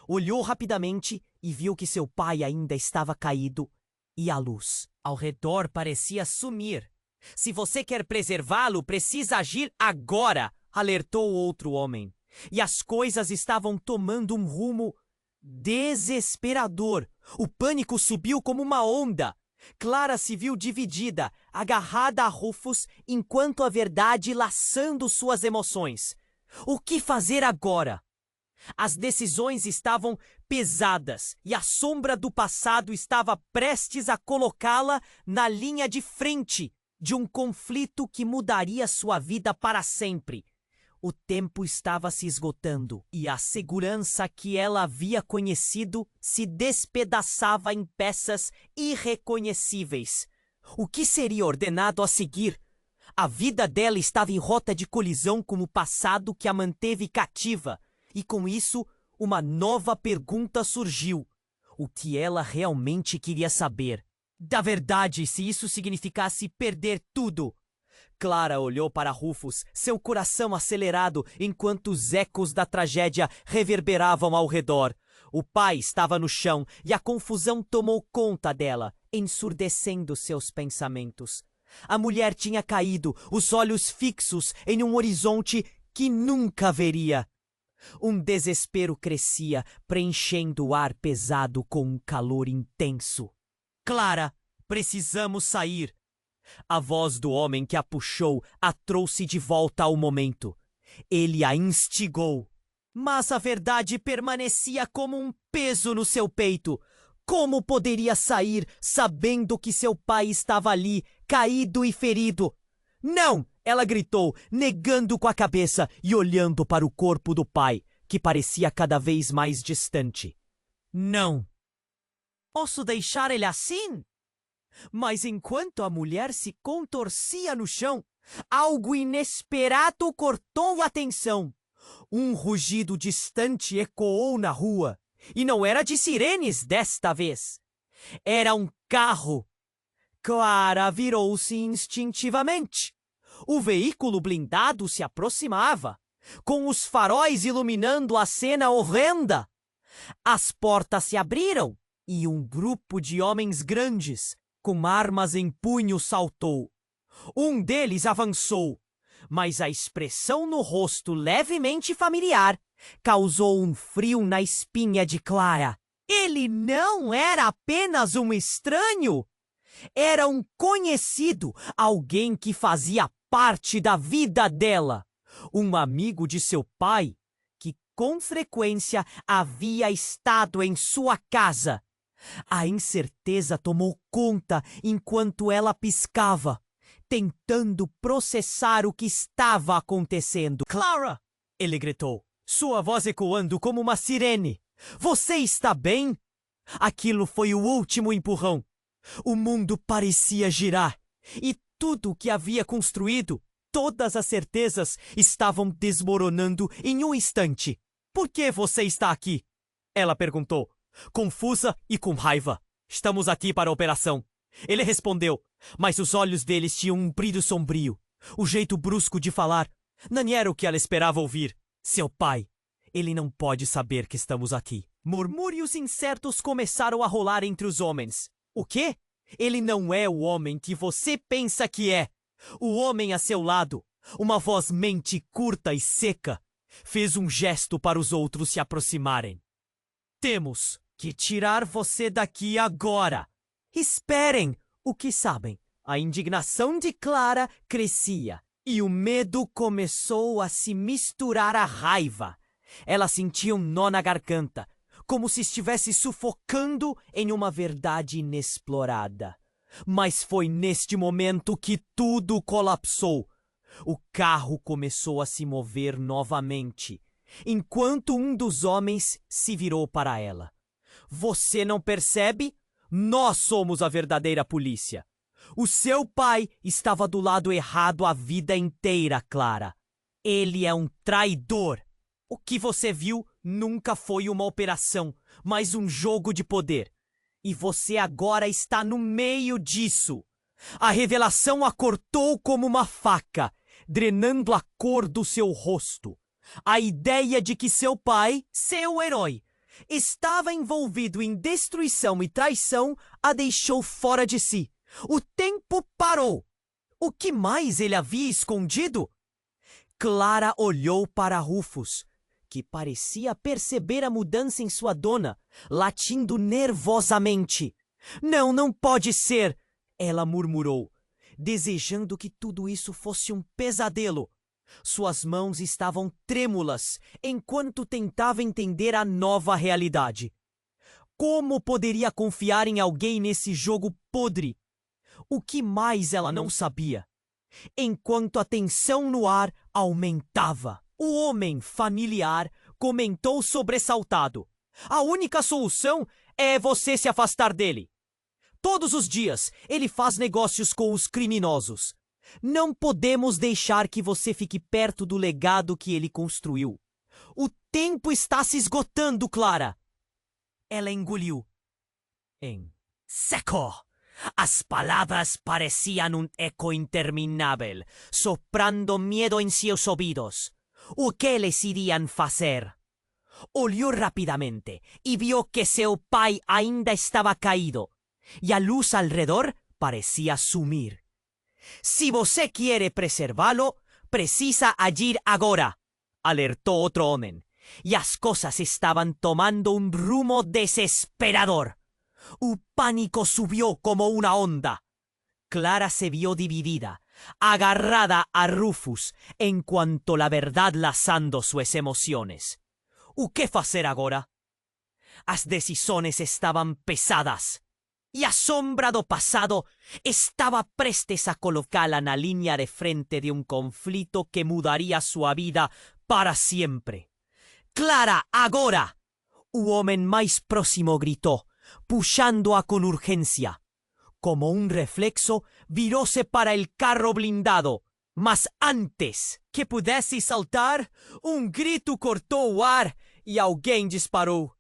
Olhou rapidamente e viu que seu pai ainda estava caído e a luz ao redor parecia sumir. Se você quer preservá-lo, precisa agir agora, alertou outro homem. E as coisas estavam tomando um rumo desesperador. O pânico subiu como uma onda. Clara se viu dividida, agarrada a Rufus, enquanto a verdade laçando suas emoções. O que fazer agora? As decisões estavam pesadas e a sombra do passado estava prestes a colocá-la na linha de frente de um conflito que mudaria sua vida para sempre. O tempo estava se esgotando e a segurança que ela havia conhecido se despedaçava em peças irreconhecíveis. O que seria ordenado a seguir? A vida dela estava em rota de colisão com o passado que a manteve cativa. E com isso, uma nova pergunta surgiu. O que ela realmente queria saber? Da verdade, se isso significasse perder tudo. Clara olhou para Rufus, seu coração acelerado, enquanto os ecos da tragédia reverberavam ao redor. O pai estava no chão e a confusão tomou conta dela, ensurdecendo seus pensamentos. A mulher tinha caído, os olhos fixos em um horizonte que nunca veria. Um desespero crescia, preenchendo o ar pesado com um calor intenso. Clara, precisamos sair. A voz do homem que a puxou a trouxe de volta ao momento. Ele a instigou. Mas a verdade permanecia como um peso no seu peito. Como poderia sair sabendo que seu pai estava ali, caído e ferido? Não! Ela gritou, negando com a cabeça e olhando para o corpo do pai, que parecia cada vez mais distante. Não! Posso deixar ele assim? Mas enquanto a mulher se contorcia no chão, algo inesperado cortou a atenção. Um rugido distante ecoou na rua, e não era de sirenes desta vez. Era um carro. Clara virou-se instintivamente. O veículo blindado se aproximava, com os faróis iluminando a cena horrenda. As portas se abriram e um grupo de homens grandes, com armas em punho, saltou. Um deles avançou, mas a expressão no rosto levemente familiar causou um frio na espinha de Clara. Ele não era apenas um estranho. Era um conhecido, alguém que fazia parte da vida dela. Um amigo de seu pai, que com frequência havia estado em sua casa. A incerteza tomou conta enquanto ela piscava, tentando processar o que estava acontecendo. Clara! Ele gritou, sua voz ecoando como uma sirene. Você está bem? Aquilo foi o último empurrão. O mundo parecia girar, e tudo o que havia construído, todas as certezas, estavam desmoronando em um instante. Por que você está aqui? Ela perguntou, confusa e com raiva. Estamos aqui para a operação. Ele respondeu, mas os olhos deles tinham um brilho sombrio. O jeito brusco de falar não era o que ela esperava ouvir. Seu pai, ele não pode saber que estamos aqui. Murmúrios incertos começaram a rolar entre os homens. O quê? Ele não é o homem que você pensa que é. O homem a seu lado, uma voz mente curta e seca, fez um gesto para os outros se aproximarem. Temos que tirar você daqui agora. Esperem! O que sabem? A indignação de Clara crescia e o medo começou a se misturar à raiva. Ela sentia um nó na garganta, como se estivesse sufocando em uma verdade inexplorada. Mas foi neste momento que tudo colapsou. O carro começou a se mover novamente, enquanto um dos homens se virou para ela. Você não percebe? Nós somos a verdadeira polícia. O seu pai estava do lado errado a vida inteira, Clara. Ele é um traidor. O que você viu nunca foi uma operação, mas um jogo de poder. E você agora está no meio disso. A revelação a cortou como uma faca, drenando a cor do seu rosto. A ideia de que seu pai, seu herói, estava envolvido em destruição e traição a deixou fora de si. O tempo parou. O que mais ele havia escondido? Clara olhou para Rufus, que parecia perceber a mudança em sua dona, latindo nervosamente. Não, não pode ser! Ela murmurou, desejando que tudo isso fosse um pesadelo. Suas mãos estavam trêmulas enquanto tentava entender a nova realidade. Como poderia confiar em alguém nesse jogo podre? O que mais ela não sabia? Enquanto a tensão no ar aumentava, o homem familiar comentou sobressaltado: "A única solução é você se afastar dele. Todos os dias ele faz negócios com os criminosos. Não podemos deixar que você fique perto do legado que ele construiu. O tempo está se esgotando, Clara." Ela engoliu. Em seco. As palavras pareciam um eco interminável, soprando medo em seus ouvidos. O que eles iriam fazer? Olhou rapidamente e viu que seu pai ainda estava caído, e a luz ao redor parecia sumir. "Se você quer preservá-lo, precisa agir agora", alertou outro homem, e as coisas estavam tomando um rumo desesperador. O pánico subió como una onda. Clara se vio dividida, agarrada a Rufus, en cuanto la verdad laçando suas emociones. O que facer agora? As decisões estavam pesadas, e a sombra do passado estava prestes a colocá-la na linha de frente de um conflito que mudaria sua vida para sempre. "Clara, agora!" O homem mais próximo gritou, puxando-a com urgência. Como um reflexo, virou-se para el carro blindado. Mas antes que pudesse saltar, um grito cortou o ar e alguém disparou.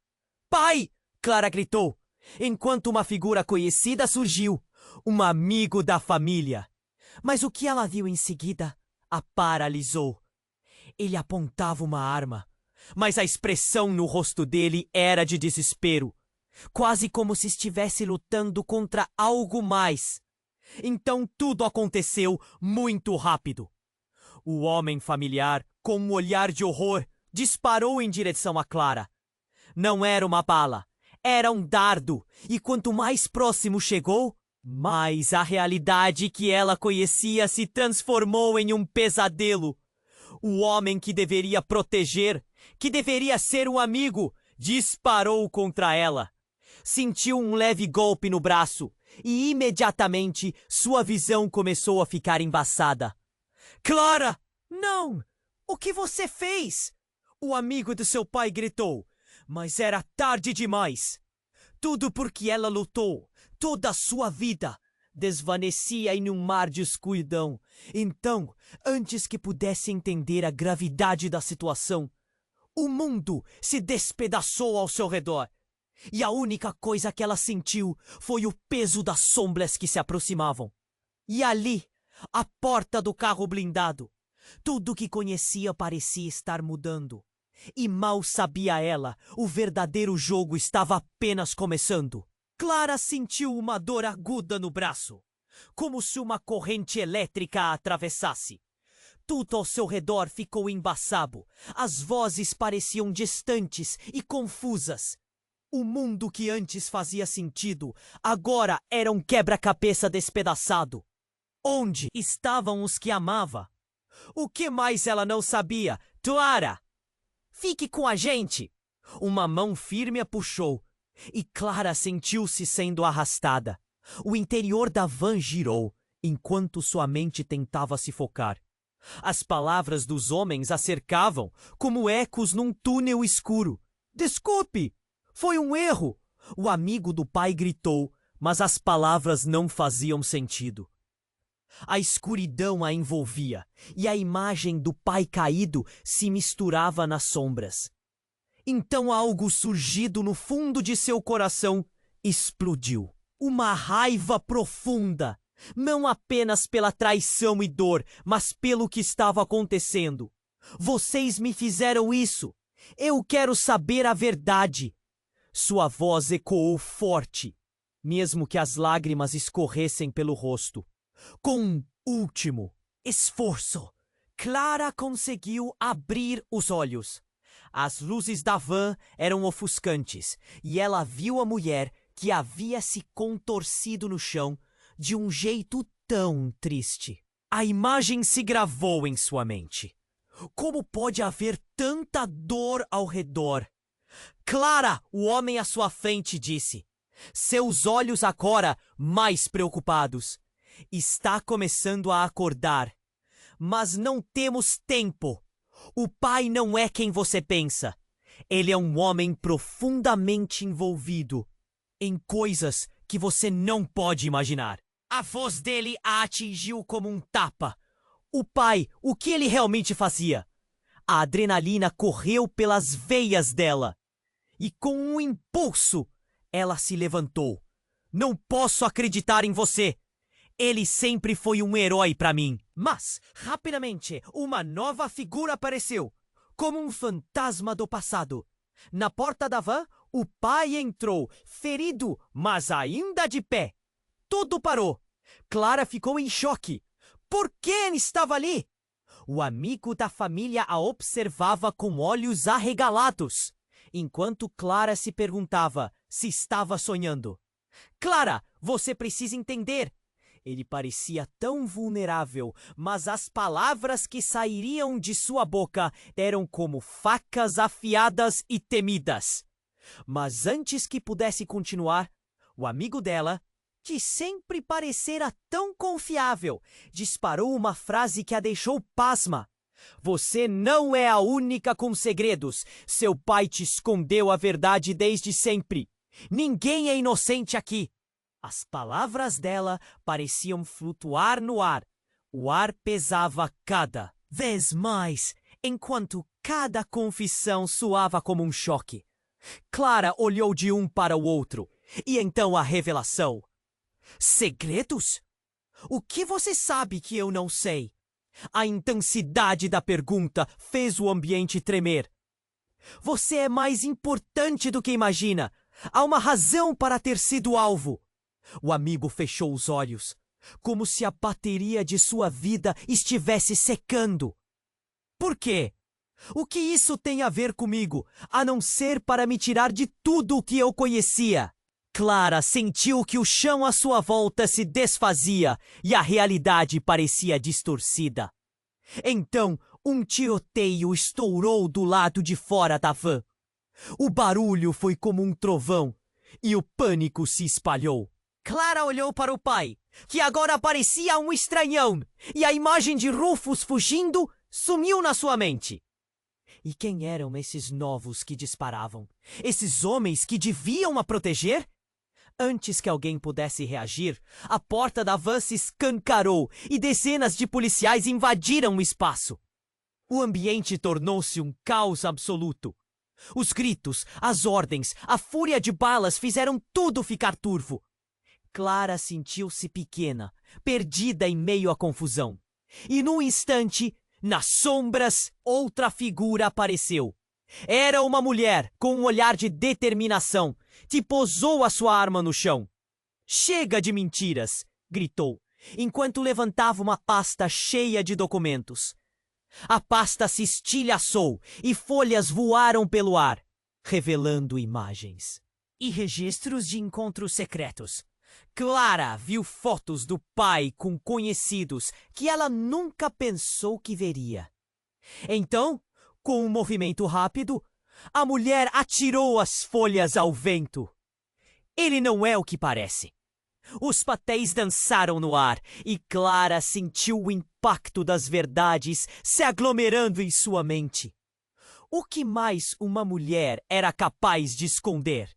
"Pai!" Clara gritou, enquanto uma figura conhecida surgiu, um amigo da família. Mas o que ela viu em seguida a paralisou. Ele apontava uma arma, mas a expressão no rosto dele era de desespero, quase como se estivesse lutando contra algo mais. Então tudo aconteceu muito rápido. O homem familiar, com um olhar de horror, disparou em direção a Clara. Não era uma bala, era um dardo, e quanto mais próximo chegou, mais a realidade que ela conhecia se transformou em um pesadelo. O homem que deveria proteger, que deveria ser um amigo, disparou contra ela. Sentiu um leve golpe no braço e imediatamente sua visão começou a ficar embaçada. "Clara! Não! O que você fez?" O amigo de seu pai gritou, mas era tarde demais. Tudo porque ela lutou, toda a sua vida, desvanecia em um mar de escuridão. Então, antes que pudesse entender a gravidade da situação, o mundo se despedaçou ao seu redor. E a única coisa que ela sentiu foi o peso das sombras que se aproximavam. E ali, à porta do carro blindado, tudo que conhecia parecia estar mudando. E mal sabia ela, o verdadeiro jogo estava apenas começando. Clara sentiu uma dor aguda no braço, como se uma corrente elétrica a atravessasse. Tudo ao seu redor ficou embaçado. As vozes pareciam distantes e confusas. O mundo que antes fazia sentido, agora era um quebra-cabeça despedaçado. Onde estavam os que amava? O que mais ela não sabia? "Clara! Fique com a gente!" Uma mão firme a puxou, e Clara sentiu-se sendo arrastada. O interior da van girou, enquanto sua mente tentava se focar. As palavras dos homens a cercavam, como ecos num túnel escuro. "Desculpe! Foi um erro!" O amigo do pai gritou, mas as palavras não faziam sentido. A escuridão a envolvia, e a imagem do pai caído se misturava nas sombras. Então algo surgido no fundo de seu coração explodiu. Uma raiva profunda, não apenas pela traição e dor, mas pelo que estava acontecendo. "Vocês me fizeram isso! Eu quero saber a verdade!" Sua voz ecoou forte, mesmo que as lágrimas escorressem pelo rosto. Com um último esforço, Clara conseguiu abrir os olhos. As luzes da van eram ofuscantes e ela viu a mulher que havia se contorcido no chão de um jeito tão triste. A imagem se gravou em sua mente. Como pode haver tanta dor ao redor? Clara, o homem à sua frente disse. Seus olhos agora mais preocupados. Está começando a acordar. Mas não temos tempo. O pai não é quem você pensa. Ele é um homem profundamente envolvido em coisas que você não pode imaginar. A voz dele a atingiu como um tapa. O pai, o que ele realmente fazia? A adrenalina correu pelas veias dela. E com um impulso, ela se levantou. Não posso acreditar em você. Ele sempre foi um herói para mim. Mas, rapidamente, uma nova figura apareceu, como um fantasma do passado. Na porta da van, o pai entrou, ferido, mas ainda de pé. Tudo parou. Clara ficou em choque. Por que ele estava ali? O amigo da família a observava com olhos arregalados, enquanto Clara se perguntava se estava sonhando. Clara, você precisa entender. Ele parecia tão vulnerável, mas as palavras que sairiam de sua boca eram como facas afiadas e temidas. Mas antes que pudesse continuar, o amigo dela, que sempre parecera tão confiável, disparou uma frase que a deixou pasma. Você não é a única com segredos. Seu pai te escondeu a verdade desde sempre. Ninguém é inocente aqui. As palavras dela pareciam flutuar no ar. O ar pesava cada vez mais, enquanto cada confissão soava como um choque. Clara olhou de um para o outro, e então a revelação. Segredos? O que você sabe que eu não sei? A intensidade da pergunta fez o ambiente tremer. Você é mais importante do que imagina. Há uma razão para ter sido alvo. O amigo fechou os olhos, como se a bateria de sua vida estivesse secando. Por quê? O que isso tem a ver comigo, a não ser para me tirar de tudo o que eu conhecia? Clara sentiu que o chão à sua volta se desfazia e a realidade parecia distorcida. Então, um tiroteio estourou do lado de fora da van. O barulho foi como um trovão e o pânico se espalhou. Clara olhou para o pai, que agora parecia um estranhão, e a imagem de Rufus fugindo sumiu na sua mente. E quem eram esses novos que disparavam? Esses homens que deviam a proteger? Antes que alguém pudesse reagir, a porta da van se escancarou e dezenas de policiais invadiram o espaço. O ambiente tornou-se um caos absoluto. Os gritos, as ordens, a fúria de balas fizeram tudo ficar turvo. Clara sentiu-se pequena, perdida em meio à confusão. E num instante, nas sombras, outra figura apareceu. Era uma mulher com um olhar de determinação, que posou a sua arma no chão. Chega de mentiras, gritou, enquanto levantava uma pasta cheia de documentos. A pasta se estilhaçou e folhas voaram pelo ar, revelando imagens e registros de encontros secretos. Clara viu fotos do pai com conhecidos que ela nunca pensou que veria. Então, com um movimento rápido, a mulher atirou as folhas ao vento. Ele não é o que parece. Os papéis dançaram no ar e Clara sentiu o impacto das verdades se aglomerando em sua mente. O que mais uma mulher era capaz de esconder?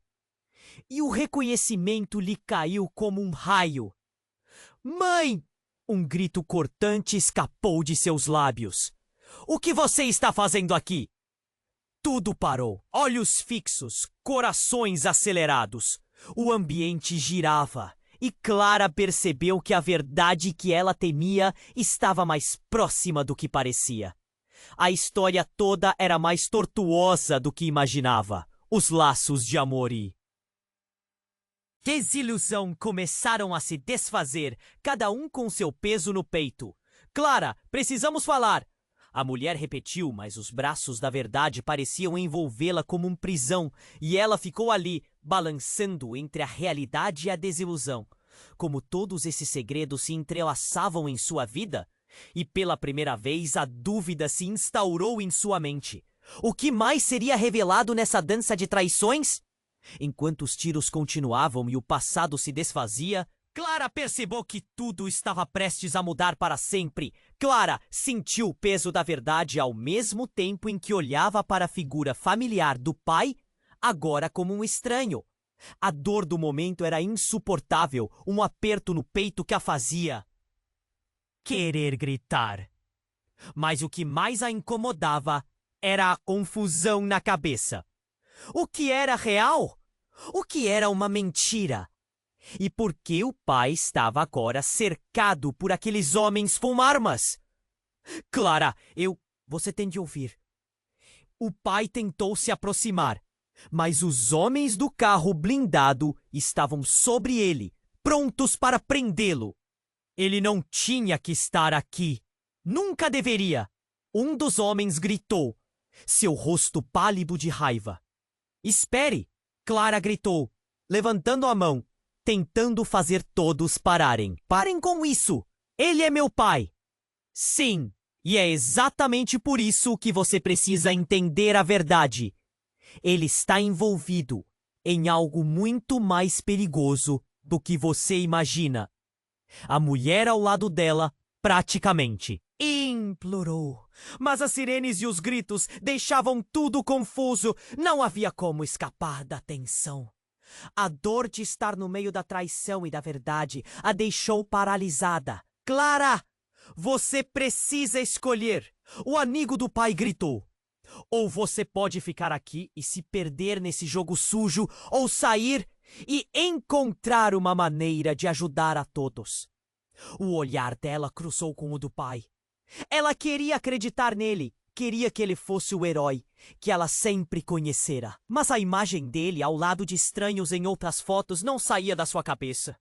E o reconhecimento lhe caiu como um raio. Mãe! Um grito cortante escapou de seus lábios. O que você está fazendo aqui? Tudo parou. Olhos fixos, corações acelerados. O ambiente girava e Clara percebeu que a verdade que ela temia estava mais próxima do que parecia. A história toda era mais tortuosa do que imaginava. Os laços de amor e desilusão começaram a se desfazer, cada um com seu peso no peito. Clara, precisamos falar. A mulher repetiu, mas os braços da verdade pareciam envolvê-la como um prisão, e ela ficou ali, balançando entre a realidade e a desilusão. Como todos esses segredos se entrelaçavam em sua vida, e pela primeira vez a dúvida se instaurou em sua mente. O que mais seria revelado nessa dança de traições? Enquanto os tiros continuavam e o passado se desfazia, Clara percebeu que tudo estava prestes a mudar para sempre. Clara sentiu o peso da verdade ao mesmo tempo em que olhava para a figura familiar do pai, agora como um estranho. A dor do momento era insuportável, um aperto no peito que a fazia querer gritar. Mas o que mais a incomodava era a confusão na cabeça. O que era real? O que era uma mentira? E por que o pai estava agora cercado por aqueles homens com armas? Clara, Você tem de ouvir. O pai tentou se aproximar, mas os homens do carro blindado estavam sobre ele, prontos para prendê-lo. Ele não tinha que estar aqui. Nunca deveria. Um dos homens gritou, seu rosto pálido de raiva. Espere! Clara gritou, levantando a mão, tentando fazer todos pararem. Parem com isso! Ele é meu pai! Sim, e é exatamente por isso que você precisa entender a verdade. Ele está envolvido em algo muito mais perigoso do que você imagina. A mulher ao lado dela, praticamente, implorou. Mas as sirenes e os gritos deixavam tudo confuso. Não havia como escapar da tensão. A dor de estar no meio da traição e da verdade a deixou paralisada. Clara, você precisa escolher. O amigo do pai gritou. Ou você pode ficar aqui e se perder nesse jogo sujo, ou sair e encontrar uma maneira de ajudar a todos. O olhar dela cruzou com o do pai. Ela queria acreditar nele, queria que ele fosse o herói que ela sempre conhecera. Mas a imagem dele ao lado de estranhos em outras fotos não saía da sua cabeça.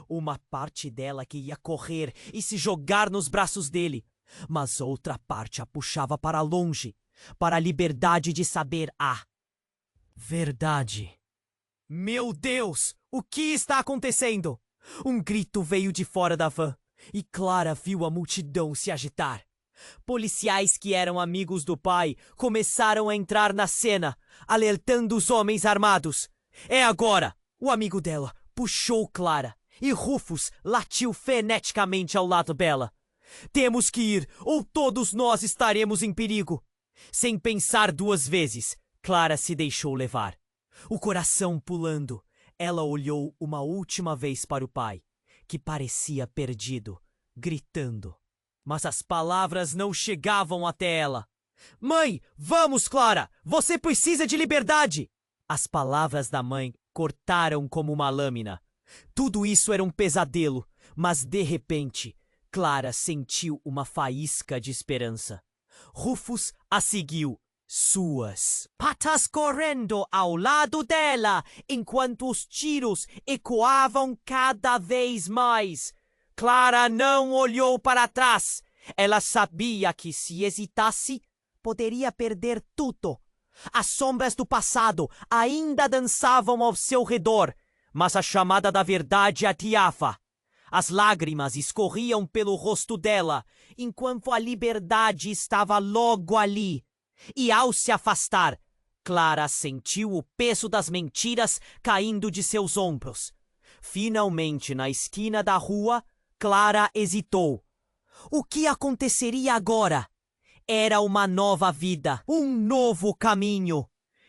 Uma parte dela queria correr e se jogar nos braços dele, mas outra parte a puxava para longe, para a liberdade de saber a verdade. Meu Deus! O que está acontecendo? Um grito veio de fora da van e Clara viu a multidão se agitar. Policiais que eram amigos do pai começaram a entrar na cena, alertando os homens armados. É agora! O amigo dela puxou Clara e Rufus latiu freneticamente ao lado dela. Temos que ir, ou todos nós estaremos em perigo. Sem pensar duas vezes, Clara se deixou levar. O coração pulando, ela olhou uma última vez para o pai, que parecia perdido, gritando. Mas as palavras não chegavam até ela. Mãe, vamos, Clara! Você precisa de liberdade! As palavras da mãe cortaram como uma lâmina. Tudo isso era um pesadelo, mas de repente, Clara sentiu uma faísca de esperança. Rufus a seguiu, suas patas correndo ao lado dela, enquanto os tiros ecoavam cada vez mais. Clara não olhou para trás. Ela sabia que se hesitasse, poderia perder tudo. As sombras do passado ainda dançavam ao seu redor, mas a chamada da verdade adiava. As lágrimas escorriam pelo rosto dela, enquanto a liberdade estava logo ali. E ao se afastar, Clara sentiu o peso das mentiras caindo de seus ombros. Finalmente, na esquina da rua, Clara hesitou. O que aconteceria agora? Era uma nova vida, um novo caminho.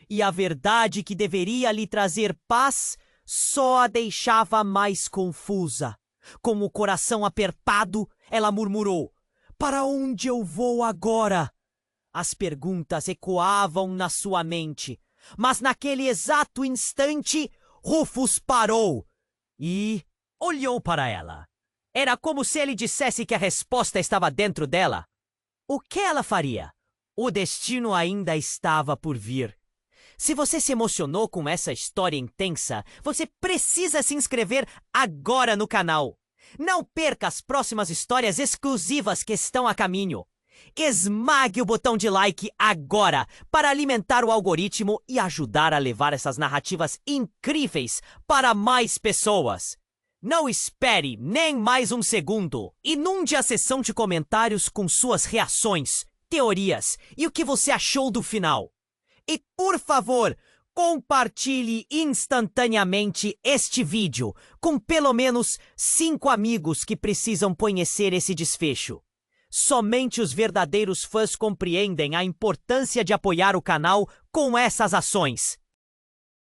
E a verdade que deveria lhe trazer paz só a deixava mais confusa. Com o coração apertado, ela murmurou: "Para onde eu vou agora?" As perguntas ecoavam na sua mente, mas naquele exato instante, Rufus parou e olhou para ela. Era como se ele dissesse que a resposta estava dentro dela. O que ela faria? O destino ainda estava por vir. Se você se emocionou com essa história intensa, você precisa se inscrever agora no canal. Não perca as próximas histórias exclusivas que estão a caminho. Esmague o botão de like agora para alimentar o algoritmo e ajudar a levar essas narrativas incríveis para mais pessoas. Não espere nem mais um segundo. Inunde a seção de comentários com suas reações, teorias e o que você achou do final. E, por favor, compartilhe instantaneamente este vídeo com pelo menos 5 amigos que precisam conhecer esse desfecho. Somente os verdadeiros fãs compreendem a importância de apoiar o canal com essas ações.